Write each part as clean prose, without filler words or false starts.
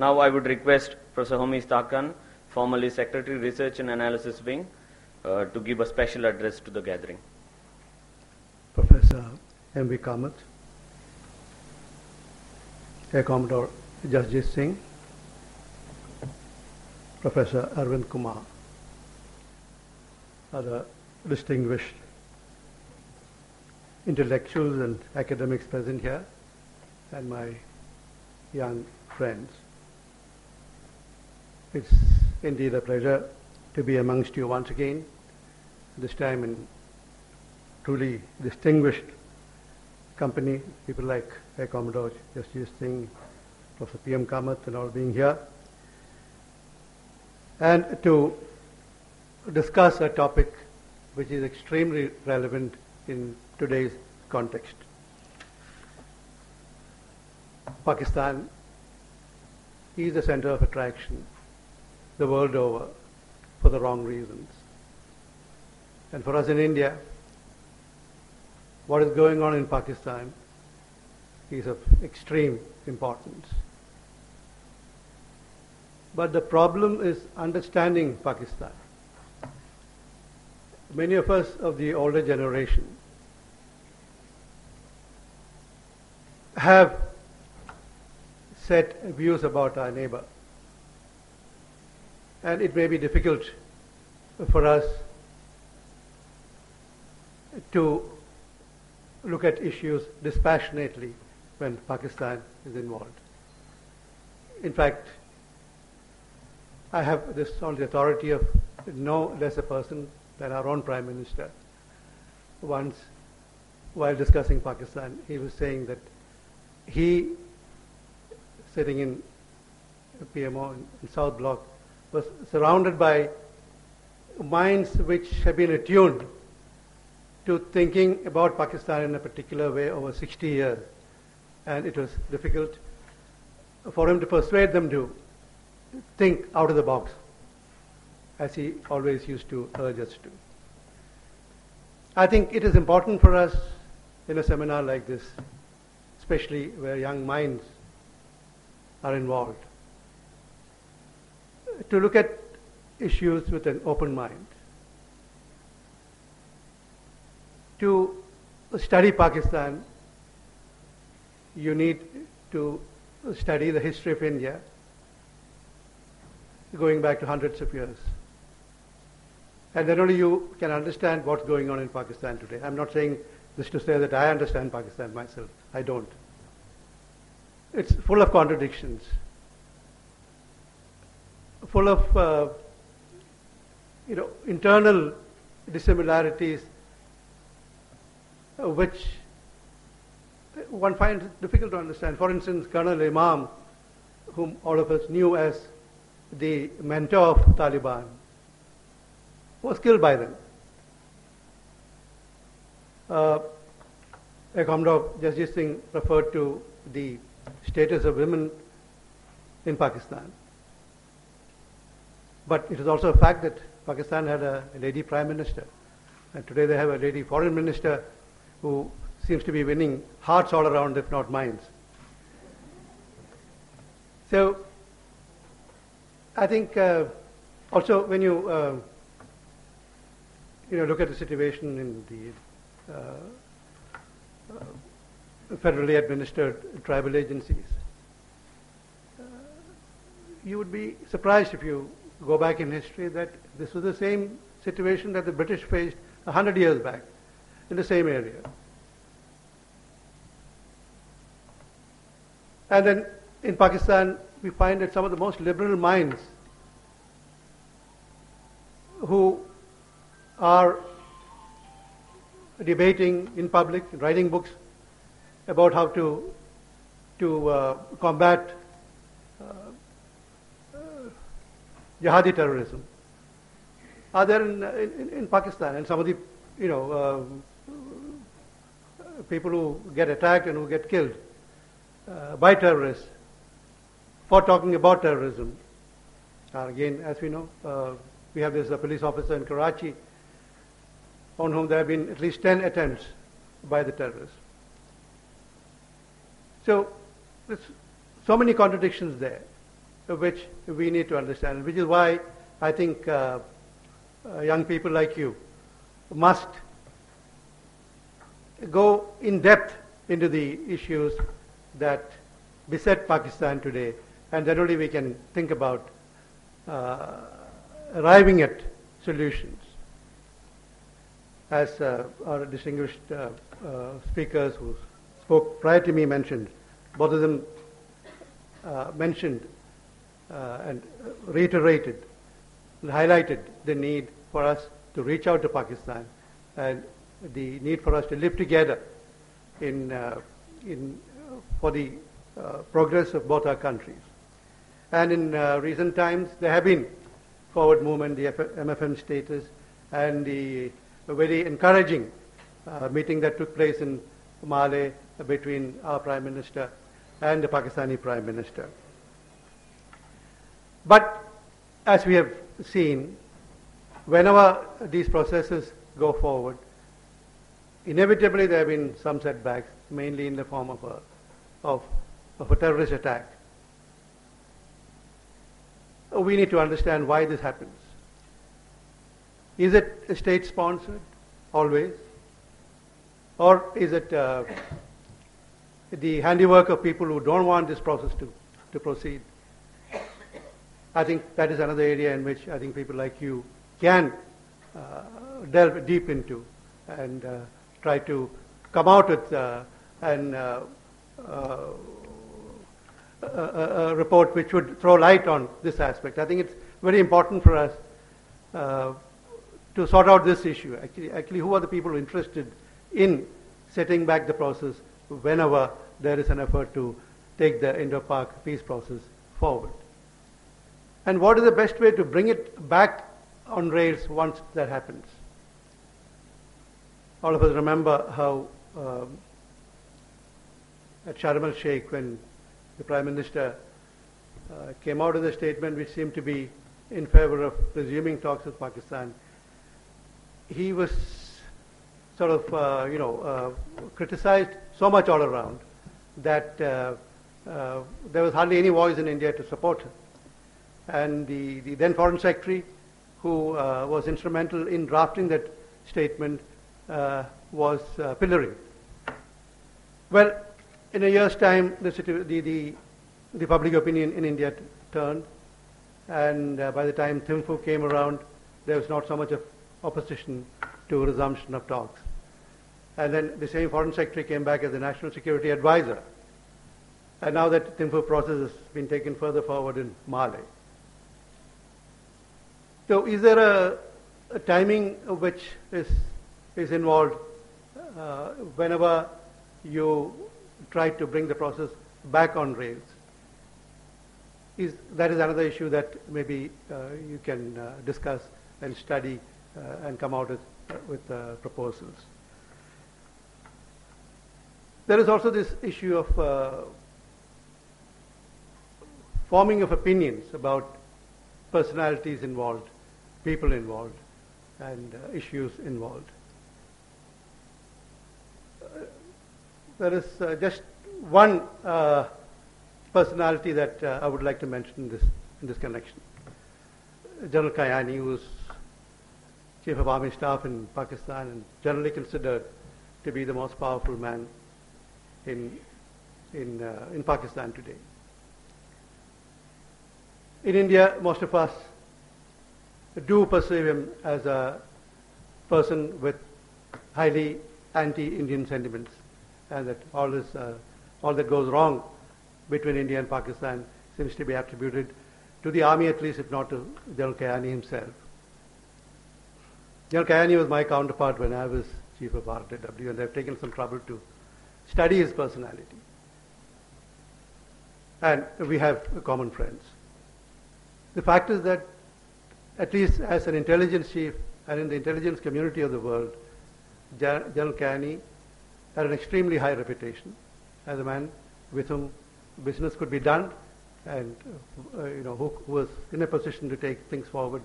Now I would request Professor Hormis Tharakan, formerly Secretary Research and Analysis Wing, to give a special address to the gathering. Professor M.V. Kamath, Air Commodore Jasjit Singh, Professor Arvind Kumar, other distinguished intellectuals and academics present here, and my young friends. It's indeed a pleasure to be amongst you once again, this time in truly distinguished company, people like Air Commodore Jasjit Singh, Professor P.M. Kamath and all being here, and to discuss a topic which is extremely relevant in today's context. Pakistan is the center of attraction the world over for the wrong reasons. And for us in India, what is going on in Pakistan is of extreme importance. But the problem is understanding Pakistan. Many of us of the older generation have set views about our neighbor. And it may be difficult for us to look at issues dispassionately when Pakistan is involved. In fact, I have this on the authority of no less a person than our own Prime Minister. Once, while discussing Pakistan, he was saying that he, sitting in PMO in South Block, was surrounded by minds which have been attuned to thinking about Pakistan in a particular way over 60 years. And it was difficult for him to persuade them to think out of the box, as he always used to urge us to. I think it is important for us in a seminar like this, especially where young minds are involved, to look at issues with an open mind. To study Pakistan, you need to study the history of India going back to hundreds of years. And then only you can understand what's going on in Pakistan today. I'm not saying this to say that I understand Pakistan myself. I don't. It's full of contradictions, full of internal dissimilarities, which one finds it difficult to understand. For instance, Colonel Imam, whom all of us knew as the mentor of Taliban, was killed by them. Commodore Jasjit Singh referred to the status of women in Pakistan. But it is also a fact that Pakistan had a lady Prime Minister, and today they have a lady Foreign Minister who seems to be winning hearts all around, if not minds. So I think also when you look at the situation in the federally administered tribal agencies, you would be surprised if you go back in history that this was the same situation that the British faced 100 years back in the same area. And then in Pakistan, we find that some of the most liberal minds who are debating in public, writing books about how to combat jihadi terrorism are there in Pakistan. And some of the people who get attacked and who get killed by terrorists for talking about terrorism. Again, as we know, we have this police officer in Karachi on whom there have been at least 10 attempts by the terrorists. So there's so many contradictions there. which we need to understand, which is why I think young people like you must go in depth into the issues that beset Pakistan today, and then only we can think about arriving at solutions. As our distinguished speakers who spoke prior to me mentioned, both of them mentioned and reiterated and highlighted the need for us to reach out to Pakistan and the need for us to live together for the progress of both our countries. And in recent times, there have been forward movement, the MFN status, and the very encouraging meeting that took place in Male between our Prime Minister and the Pakistani Prime Minister. But as we have seen, whenever these processes go forward, inevitably there have been some setbacks, mainly in the form of a terrorist attack. We need to understand why this happens. Is it state-sponsored, always? Or is it the handiwork of people who don't want this process to proceed? I think that is another area in which I think people like you can delve deep into and try to come out with a report which would throw light on this aspect. I think it's very important for us to sort out this issue. Actually, who are the people interested in setting back the process whenever there is an effort to take the Indo-Pak peace process forward? And what is the best way to bring it back on rails once that happens? All of us remember how at Sharm el-Sheikh, when the Prime Minister came out with a statement which seemed to be in favor of resuming talks with Pakistan, he was sort of, criticized so much all around that there was hardly any voice in India to support him. And the then Foreign Secretary, who was instrumental in drafting that statement, was pilloried. Well, in a year's time, the public opinion in India turned, and by the time Thimphu came around, there was not so much of opposition to resumption of talks. And then the same Foreign Secretary came back as the National Security Advisor. And now that Thimphu process has been taken further forward in Male. So is there a timing which is involved whenever you try to bring the process back on rails? That is another issue that maybe you can discuss and study and come out with proposals. There is also this issue of forming of opinions about personalities involved, people involved, and issues involved. There is just one personality that I would like to mention in this connection. General Kayani, who is Chief of Army Staff in Pakistan and generally considered to be the most powerful man in Pakistan today. In India, most of us do perceive him as a person with highly anti-Indian sentiments, and that all that goes wrong between India and Pakistan seems to be attributed to the army, at least, if not to General Kayani himself. General Kayani was my counterpart when I was Chief of R AW, and they've taken some trouble to study his personality. And we have common friends. The fact is that, at least as an intelligence chief and in the intelligence community of the world, General Kayani had an extremely high reputation as a man with whom business could be done, and who was in a position to take things forward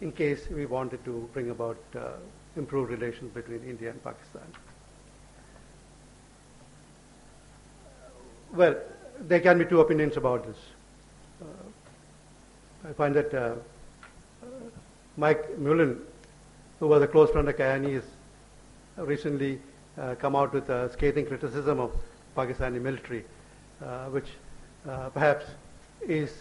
in case we wanted to bring about improved relations between India and Pakistan. Well, there can be two opinions about this. I find that Mike Mullen, who was a close friend of Kayani, has recently come out with a scathing criticism of Pakistani military, which perhaps is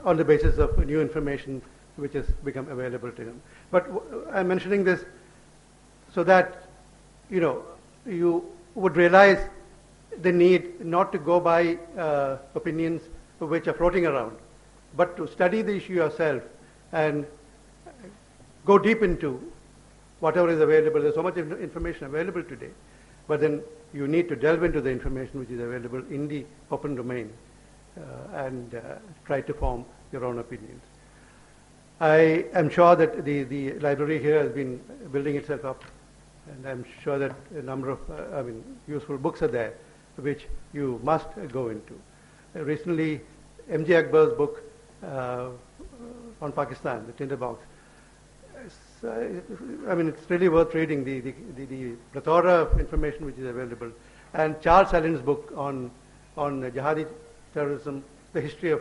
on the basis of new information which has become available to him. But I'm mentioning this so that, you would realize the need not to go by opinions which are floating around, but to study the issue yourself and go deep into whatever is available. There's so much information available today, but then you need to delve into the information which is available in the open domain and try to form your own opinions. I am sure that the library here has been building itself up, and I'm sure that a number of useful books are there which you must go into. Recently, M.J. Akbar's book on Pakistan, The Tinderbox, it's really worth reading, the plethora of information which is available. And Charles Allen's book on jihadi terrorism, the history of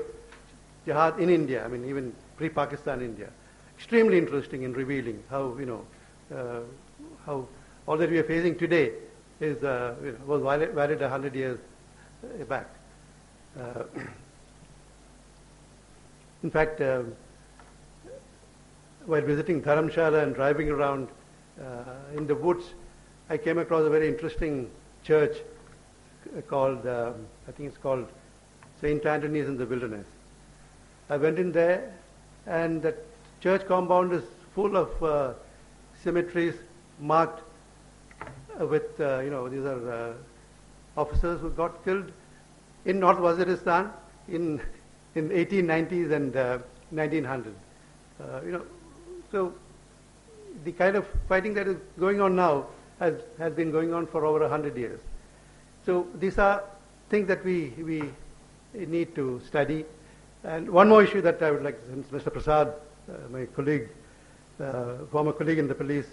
jihad in India, even pre-Pakistan India. Extremely interesting in revealing how, how all that we are facing today is, was valid 100 years back. In fact, while visiting Dharamshala and driving around in the woods, I came across a very interesting church called, I think it's called St. Anthony's in the Wilderness. I went in there, and the church compound is full of cemeteries marked with, these are officers who got killed in North Waziristan in 1890s and 1900s. So the kind of fighting that is going on now has been going on for over 100 years. So these are things that we need to study. And one more issue that I would like, since Mr. Prasad, my colleague, former colleague in the police,